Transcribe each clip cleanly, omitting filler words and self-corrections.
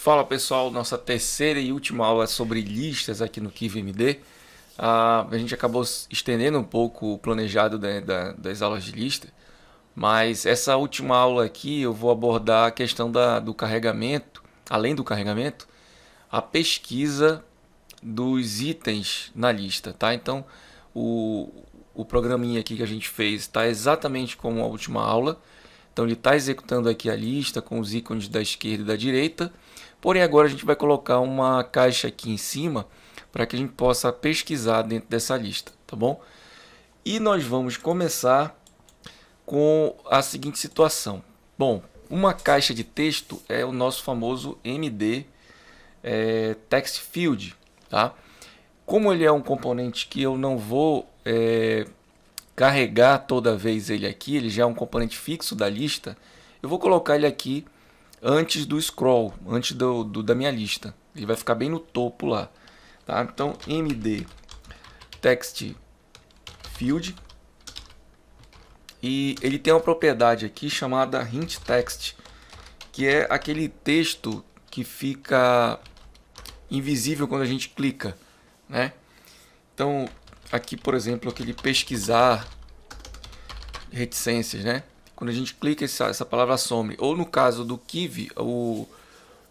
Fala pessoal, nossa terceira e última aula é sobre listas aqui no KiwiMD. A gente acabou estendendo um pouco o planejado das aulas de lista, mas essa última aula aqui eu vou abordar a questão do carregamento, além do carregamento, a pesquisa dos itens na lista, tá? Então o programinha aqui que a gente fez está exatamente como a última aula. Então ele está executando aqui a lista com os ícones da esquerda e da direita. Porém agora a gente vai colocar uma caixa aqui em cima para que a gente possa pesquisar dentro dessa lista, tá bom? E nós vamos começar com a seguinte situação. Bom, uma caixa de texto é o nosso famoso MD Text Field, tá? Como ele é um componente que eu não vou carregar toda vez ele aqui, ele já é um componente fixo da lista, eu vou colocar ele aqui antes do scroll, antes da minha lista. Ele vai ficar bem no topo lá. Tá? Então, MD Text Field. E ele tem uma propriedade aqui chamada Hint Text, que é aquele texto que fica invisível quando a gente clica, né? Então, aqui, por exemplo, aquele pesquisar reticências, né? Quando a gente clica, essa palavra some. Ou no caso do Kiwi,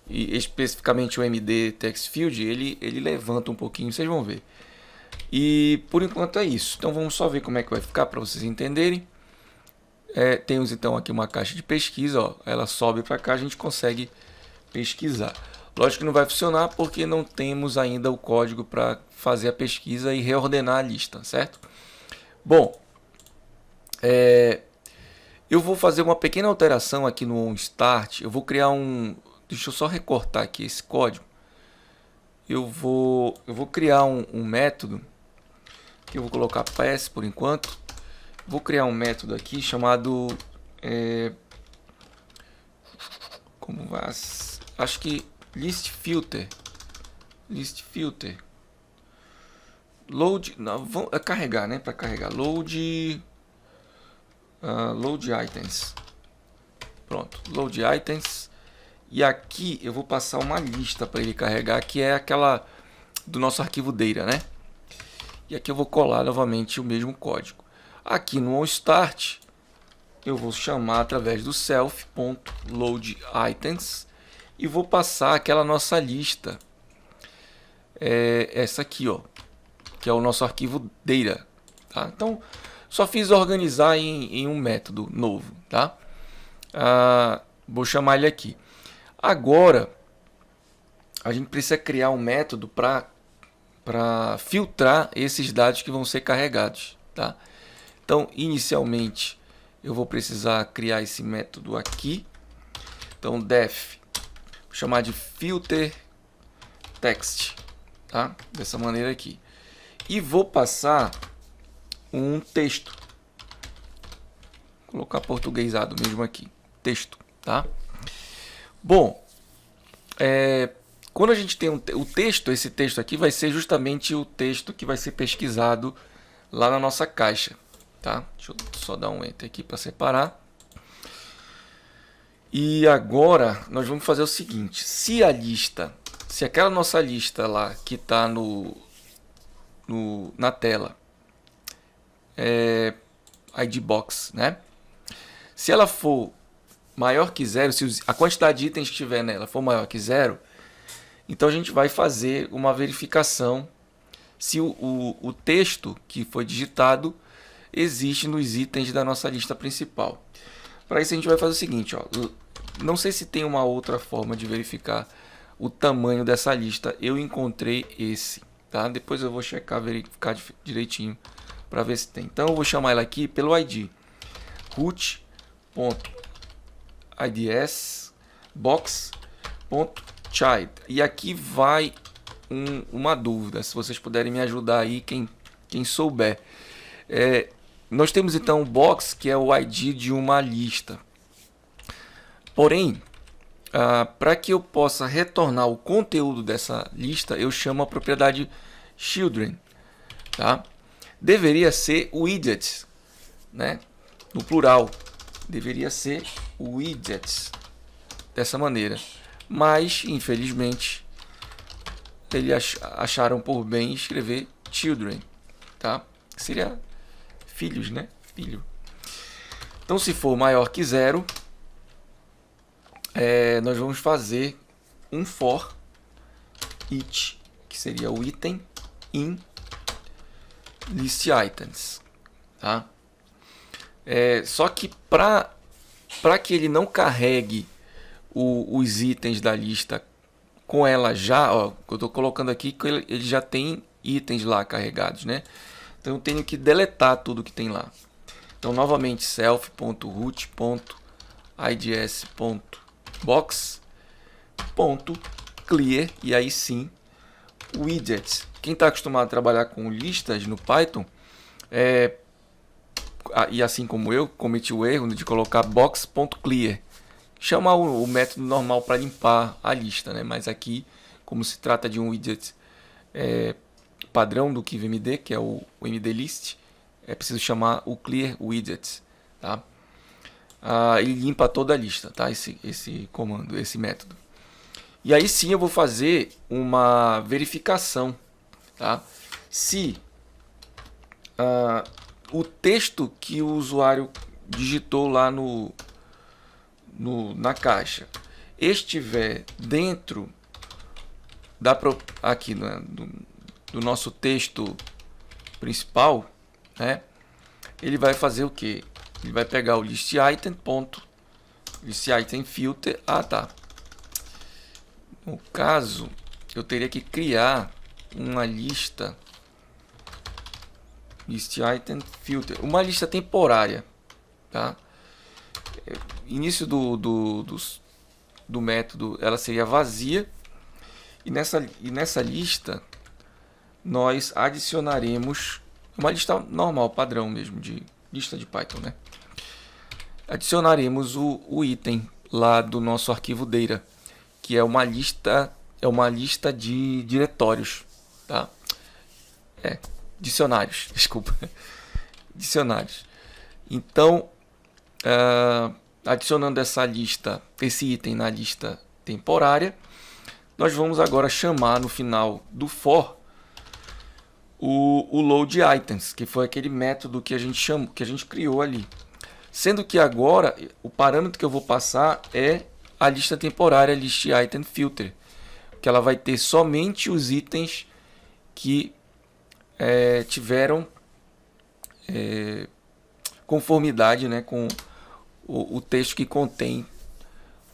e especificamente o MD Text Field, ele levanta um pouquinho, vocês vão ver. E por enquanto é isso. Então vamos só ver como é que vai ficar para vocês entenderem. Temos então aqui uma caixa de pesquisa, ó, ela sobe para cá, a gente consegue pesquisar. Lógico que não vai funcionar porque não temos ainda o código para fazer a pesquisa e reordenar a lista, certo? Bom, eu vou fazer uma pequena alteração aqui no onStart. Eu vou criar deixa eu só recortar aqui esse código. Eu vou criar um método que eu vou colocar pass por enquanto. Vou criar um método aqui chamado como vai? Acho que list filter. Load, não, carregar, né? Para carregar load items. Pronto, load items. E aqui eu vou passar uma lista para ele carregar, que é aquela do nosso arquivo data, né? E aqui eu vou colar novamente o mesmo código. Aqui no onStart eu vou chamar através do self.loadItems e vou passar aquela nossa lista, essa aqui, ó, que é o nosso arquivo data, tá? Então só fiz organizar em um método novo, tá? Vou chamar ele aqui. Agora a gente precisa criar um método para filtrar esses dados que vão ser carregados, tá? Então inicialmente eu vou precisar criar esse método aqui. Então def, vou chamar de filter text, tá? Dessa maneira aqui. E vou passar um texto. Vou colocar portuguesado mesmo aqui, texto, tá? Bom, quando a gente tem o texto, esse texto aqui vai ser justamente o texto que vai ser pesquisado lá na nossa caixa, tá? Deixa eu só dar um enter aqui para separar. E agora nós vamos fazer o seguinte: se aquela nossa lista lá que está na tela, ID box, né? Se ela for maior que zero, se a quantidade de itens que tiver nela for maior que zero, então a gente vai fazer uma verificação se o texto que foi digitado existe nos itens da nossa lista principal. Para isso a gente vai fazer o seguinte, ó, não sei se tem uma outra forma de verificar o tamanho dessa lista, eu encontrei esse, tá? Depois eu vou checar, verificar direitinho para ver se tem. Então eu vou chamar ela aqui pelo ID root.ids box.child. E aqui vai uma dúvida, se vocês puderem me ajudar aí, quem souber. Nós temos então o box, que é o ID de uma lista. Porém, para que eu possa retornar o conteúdo dessa lista, eu chamo a propriedade children, tá? Deveria ser widgets, né? No plural, deveria ser widgets, dessa maneira. mas infelizmente eles acharam por bem escrever children, tá? Seria filhos, né? Filho. Então, se for maior que zero, nós vamos fazer um for each, que seria o item in list items, tá? Só que para que ele não carregue os itens da lista com ela já, ó, eu estou colocando aqui que ele já tem itens lá carregados, né? Então eu tenho que deletar tudo que tem lá. Então novamente self.root.ids.box.clear e aí sim widgets. Quem está acostumado a trabalhar com listas no Python, e assim como eu, cometi o erro de colocar box.clear. Chamar o método normal para limpar a lista, né? Mas aqui, como se trata de um widget padrão do KiveMD, que é o MDList, é preciso chamar o clear widgets, tá? Ele limpa toda a lista, tá? Esse comando, esse método. E aí sim eu vou fazer uma verificação, tá? Se o texto que o usuário digitou lá na caixa estiver dentro aqui do nosso texto principal, né? Ele vai fazer o que? Ele vai pegar o list item list item filter. Tá. No caso, eu teria que criar uma lista list item filter, uma lista temporária, tá? Início do método ela seria vazia e nessa lista nós adicionaremos uma lista normal, padrão mesmo, de lista de Python, né? Adicionaremos o item lá do nosso arquivo data, que é uma lista de diretórios, tá? Dicionários, desculpa. Dicionários. Então, adicionando esse item na lista temporária, nós vamos agora chamar no final do for o load items, que foi aquele método que a gente criou ali. Sendo que agora o parâmetro que eu vou passar é a lista temporária list item filter, que ela vai ter somente os itens que tiveram conformidade, né, com o texto que contém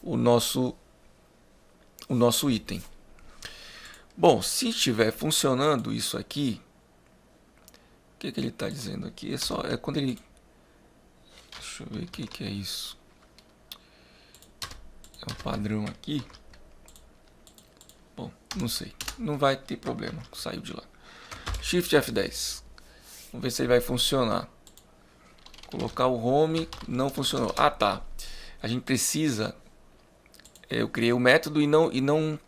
o nosso item. Bom, se estiver funcionando isso aqui, o que ele está dizendo aqui? É quando ele... Deixa eu ver o que é isso. É um padrão aqui. Bom, não sei. Não vai ter problema. Saiu de lá. Shift F10. Vamos ver se ele vai funcionar. Colocar o home. Não funcionou. Tá. A gente precisa... Eu criei o método e não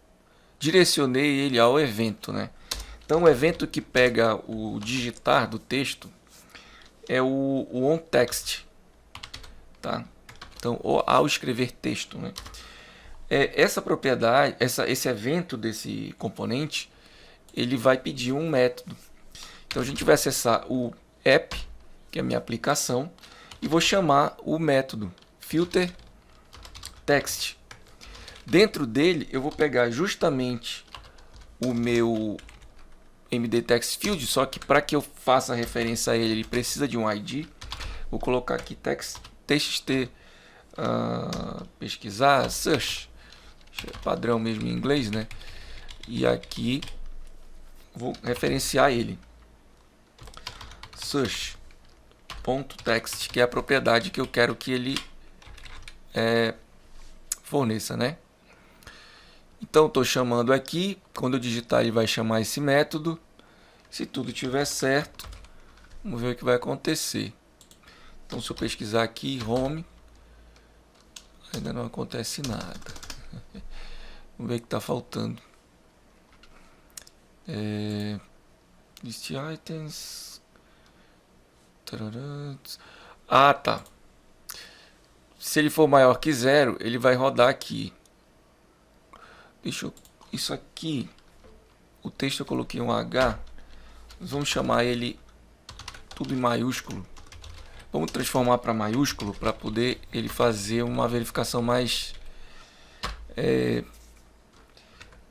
direcionei ele ao evento, né? Então o evento que pega o digitar do texto é o onText, tá? Então ao escrever texto, né? Essa propriedade, esse evento desse componente, ele vai pedir um método. Então a gente vai acessar o app, que é a minha aplicação, e vou chamar o método filter text. Dentro dele eu vou pegar justamente o meu MD_TextField, só que para que eu faça referência a ele precisa de um ID. Vou colocar aqui txt pesquisar search, padrão mesmo em inglês, né? E aqui vou referenciar ele search.text, que é a propriedade que eu quero que ele forneça, né? Então estou chamando aqui, quando eu digitar ele vai chamar esse método. Se tudo estiver certo, vamos ver o que vai acontecer. Então se eu pesquisar aqui home, ainda não acontece nada. Vamos ver o que está faltando. List items. Tá. Se ele for maior que zero, ele vai rodar aqui. Isso aqui, o texto eu coloquei um H, nós vamos chamar ele tudo em maiúsculo. Vamos transformar para maiúsculo para poder ele fazer uma verificação mais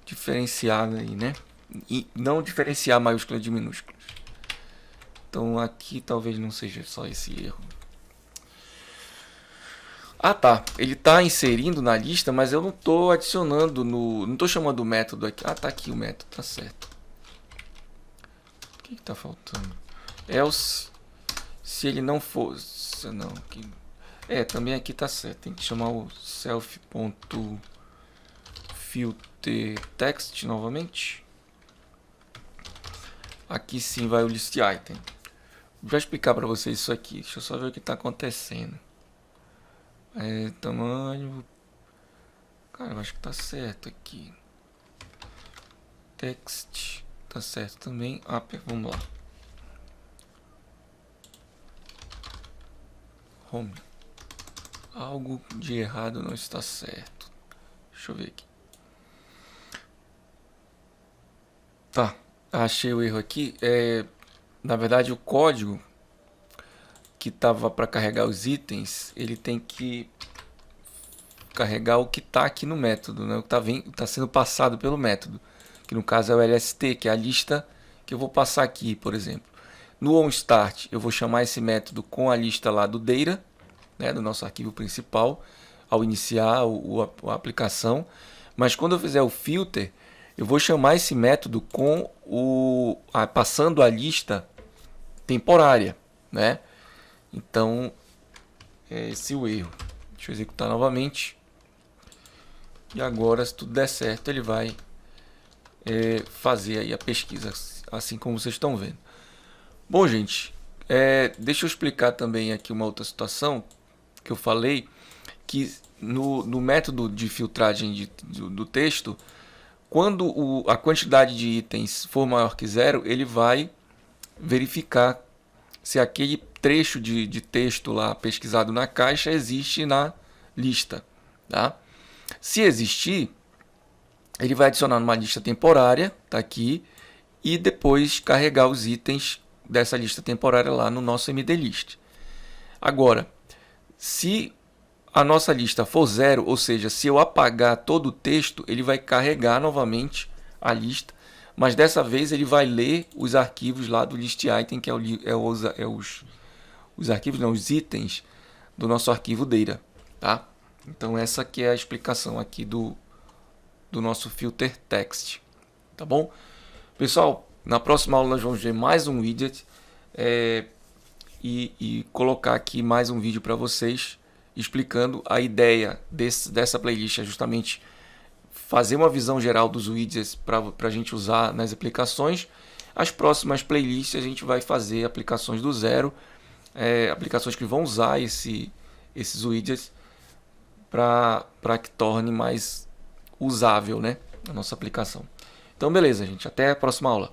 diferenciada aí, né? E não diferenciar maiúsculo de minúsculos. Então aqui talvez não seja só esse erro. Ah tá, ele está inserindo na lista, mas eu não estou adicionando não estou chamando o método aqui. Ah, tá aqui o método, tá certo. O que está faltando? Else, se ele não for, não, aqui, também aqui tá certo. Tem que chamar o self.filterText novamente. Aqui sim vai o list item. Vou explicar para vocês isso aqui. Deixa eu só ver o que está acontecendo. Tamanho. Cara, eu acho que tá certo aqui. Text. Tá certo também. Vamos lá. Home. Algo de errado não está certo. Deixa eu ver aqui. Tá. Achei o erro aqui. Na verdade, o código que estava para carregar os itens, ele tem que carregar o que está aqui no método, né? O que está sendo passado pelo método, que no caso é o LST, que é a lista que eu vou passar aqui, por exemplo. No onStart, eu vou chamar esse método com a lista lá do data, né, do nosso arquivo principal, ao iniciar a aplicação. Mas quando eu fizer o filter, eu vou chamar esse método com passando a lista temporária, né? Então, é esse o erro. Deixa eu executar novamente. E agora, se tudo der certo, ele vai fazer aí a pesquisa, assim como vocês estão vendo. Bom, gente, deixa eu explicar também aqui uma outra situação que eu falei, que no método de filtragem do texto, quando a quantidade de itens for maior que 0, ele vai verificar se aquele trecho de texto lá pesquisado na caixa existe na lista. Tá? Se existir, ele vai adicionar numa lista temporária, tá aqui, e depois carregar os itens dessa lista temporária lá no nosso MDList. Agora, se a nossa lista for 0, ou seja, se eu apagar todo o texto, ele vai carregar novamente a lista, mas dessa vez ele vai ler os arquivos lá do list item, que os arquivos, não, os itens do nosso arquivo data, tá? Então essa que é a explicação aqui do nosso filter text, tá bom? Pessoal, na próxima aula nós vamos ver mais um widget e colocar aqui mais um vídeo para vocês explicando a ideia dessa playlist, é justamente fazer uma visão geral dos widgets para a gente usar nas aplicações. As próximas playlists a gente vai fazer aplicações do zero, aplicações que vão usar esses widgets para que torne mais usável, né, a nossa aplicação. Então beleza, gente, até a próxima aula.